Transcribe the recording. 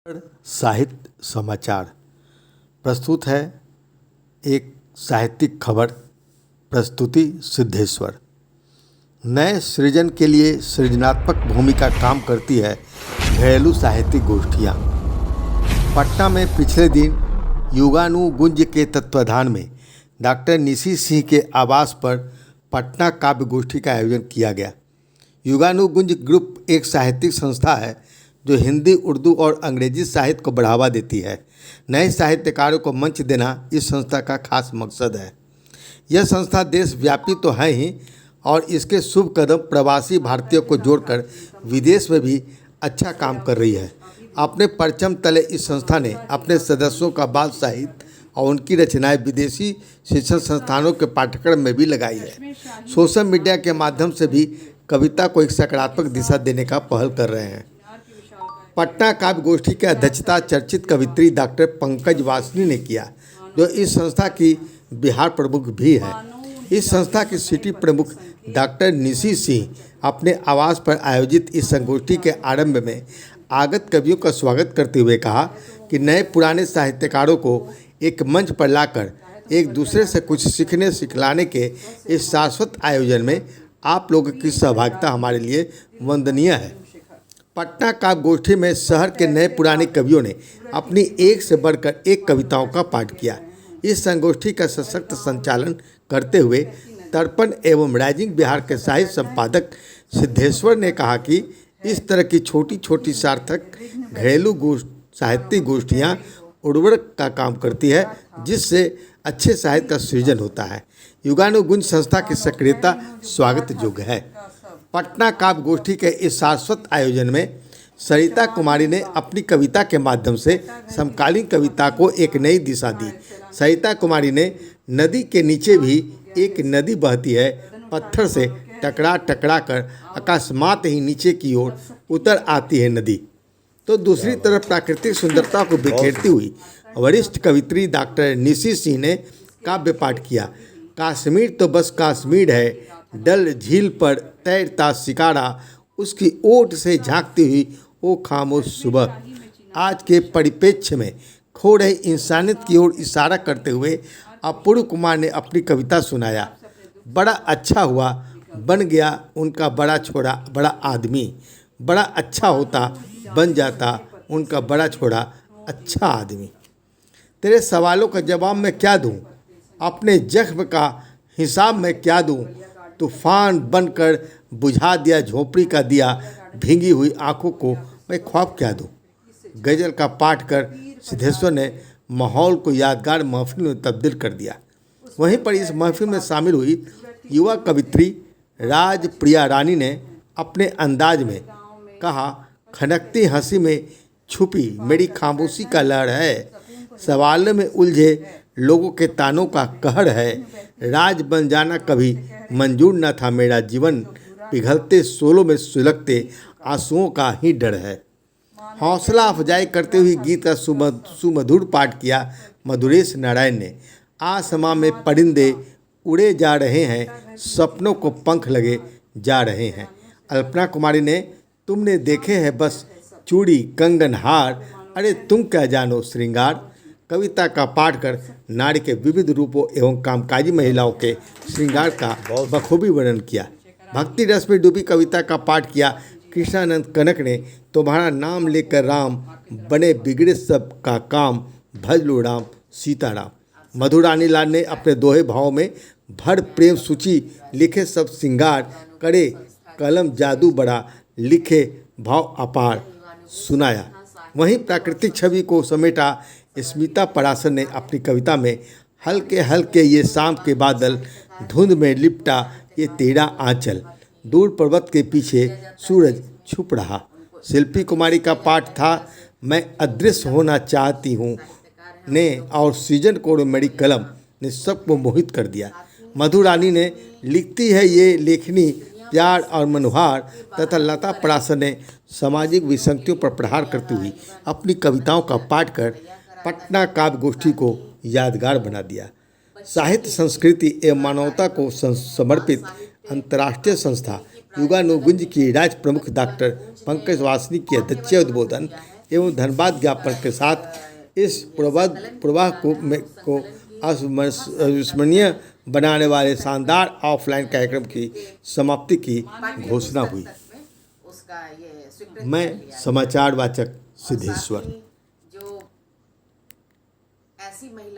साहित्य समाचार प्रस्तुत है। एक साहित्यिक खबर। प्रस्तुति सिद्धेश्वर। नए सृजन के लिए सृजनात्मक भूमिका काम करती है घरेलू साहित्यिक गोष्ठियाँ। पटना में पिछले दिन युगानुगुंज के तत्वाधान में डॉक्टर निशी सिंह के आवास पर पटना काव्य गोष्ठी का आयोजन किया गया। युगानुगुंज ग्रुप एक साहित्यिक संस्था है जो हिंदी, उर्दू और अंग्रेजी साहित्य को बढ़ावा देती है। नए साहित्यकारों को मंच देना इस संस्था का खास मकसद है। यह संस्था देशव्यापी तो है ही और इसके शुभ कदम प्रवासी भारतीयों को जोड़कर विदेश में भी अच्छा काम कर रही है। अपने परचम तले इस संस्था ने अपने सदस्यों का बाल साहित्य और उनकी रचनाएं विदेशी शिक्षण संस्थानों के पाठ्यक्रम में भी लगाई है। सोशल मीडिया के माध्यम से भी कविता को एक सकारात्मक दिशा देने का पहल कर रहे हैं। पटना काव्य गोष्ठी की अध्यक्षता चर्चित कवित्री डॉक्टर पंकज वासनी ने किया, जो इस संस्था की बिहार प्रमुख भी है। इस संस्था की सिटी प्रमुख डॉक्टर निशी सिंह अपने आवास पर आयोजित इस संगोष्ठी के आरंभ में आगत कवियों का स्वागत करते हुए कहा कि नए पुराने साहित्यकारों को एक मंच पर लाकर एक दूसरे से कुछ सीखने सिखलाने के इस शाश्वत आयोजन में आप लोगों की सहभागिता हमारे लिए वंदनीय है। पटना काव्य गोष्ठी में शहर के नए पुराने कवियों ने अपनी एक से बढ़कर एक कविताओं का पाठ किया। इस संगोष्ठी का सशक्त संचालन करते हुए दर्पण एवं राइजिंग बिहार के साहित्य संपादक सिद्धेश्वर ने कहा कि इस तरह की छोटी छोटी सार्थक घरेलू साहित्यिक गोष्ठियाँ उर्वरक का काम करती है, जिससे अच्छे साहित्य का सृजन होता है। युगानुगुंज संस्था की सक्रियता स्वागत योग्य है। पटना काव्य गोष्ठी के इस शाश्वत आयोजन में सरिता कुमारी ने अपनी कविता के माध्यम से समकालीन कविता को एक नई दिशा दी। सरिता कुमारी ने नदी के नीचे भी एक नदी बहती है, पत्थर से टकरा टकरा कर अकस्मात ही नीचे की ओर उतर आती है नदी, तो दूसरी तरफ प्राकृतिक सुंदरता को बिखेरती हुई वरिष्ठ कवित्री डॉक्टर निशी सिंह ने काव्य पाठ किया। कश्मीर तो बस कश्मीर है, डल झील पर तैरता शिकारा, उसकी ओट से झांकती हुई ओ खामोश सुबह। आज के परिप्रेक्ष्य में खो रही इंसानियत की ओर इशारा करते हुए अपूर्व कुमार ने अपनी कविता सुनाया। बड़ा अच्छा हुआ बन गया उनका बड़ा छोड़ा बड़ा आदमी, बड़ा अच्छा होता बन जाता उनका बड़ा छोड़ा अच्छा आदमी। तेरे सवालों का जवाब मैं क्या दूं, अपने जख्म का हिसाब मैं क्या दूं, तूफान बनकर बुझा दिया झोपड़ी का दिया, भींगी हुई आंखों को मैं ख्वाब क्या दूं। गज़ल का पाठ कर सिद्धेश्वर ने माहौल को यादगार महफिल में तब्दील कर दिया। वहीं पर इस महफिल में शामिल हुई युवा कवित्री राजप्रिया रानी ने अपने अंदाज में कहा, खनकती हंसी में छुपी मेरी खामोशी का लहर है, सवाल में उलझे लोगों के तानों का कहर है, राज बन जाना कभी मंजूर न था मेरा जीवन, पिघलते सोलों में सुलगते आंसुओं का ही डर है। हौसला अफजाई करते हुए गीत का सुमधुर पाठ किया मधुरेश नारायण ने। आसमां में परिंदे उड़े जा रहे हैं, सपनों को पंख लगे जा रहे हैं। अल्पना कुमारी ने तुमने देखे हैं बस चूड़ी कंगन हार, अरे तुम क्या जानो श्रृंगार, कविता का पाठ कर नारी के विविध रूपों एवं कामकाजी महिलाओं के श्रृंगार का बखूबी वर्णन किया। भक्ति रस में डूबी कविता का पाठ किया कृष्णानंद कनक ने। तुम्हारा नाम लेकर राम बने बिगड़े सब का काम, भज लो राम सीताराम। मधुरानी लाल ने अपने दोहे भाव में भर प्रेम सूची लिखे सब श्रृंगार, करे कलम जादू बड़ा लिखे भाव अपार सुनाया। वहीं प्राकृतिक छवि को समेटा स्मिता पराशर ने अपनी कविता में हल्के हल्के ये शाम के बादल, धुंध में लिपटा ये तेरा आंचल, दूर पर्वत के पीछे सूरज छुप रहा। शिल्पी कुमारी का पाठ था मैं अदृश्य होना चाहती हूँ ने, और सृजन को मेरी कलम ने सबको मोहित कर दिया। मधुरानी ने लिखती है ये लेखनी प्यार और मनोहार, तथा लता पराशर ने सामाजिक विसंगतियों पर प्रहार करती हुई अपनी कविताओं का पाठ कर पटना काव्य गोष्ठी को यादगार बना दिया। साहित्य संस्कृति एवं मानवता को समर्पित अंतर्राष्ट्रीय संस्था युगानुगुंज की राज्य प्रमुख डॉक्टर पंकज वासनी की अध्यक्षीय उद्बोधन एवं धन्यवाद ज्ञापन के साथ इस प्रवाह को अविस्मरणीय बनाने वाले शानदार ऑफलाइन कार्यक्रम की समाप्ति की घोषणा हुई। मैं समाचार वाचक सिद्धेश्वर। जो ऐसी महिला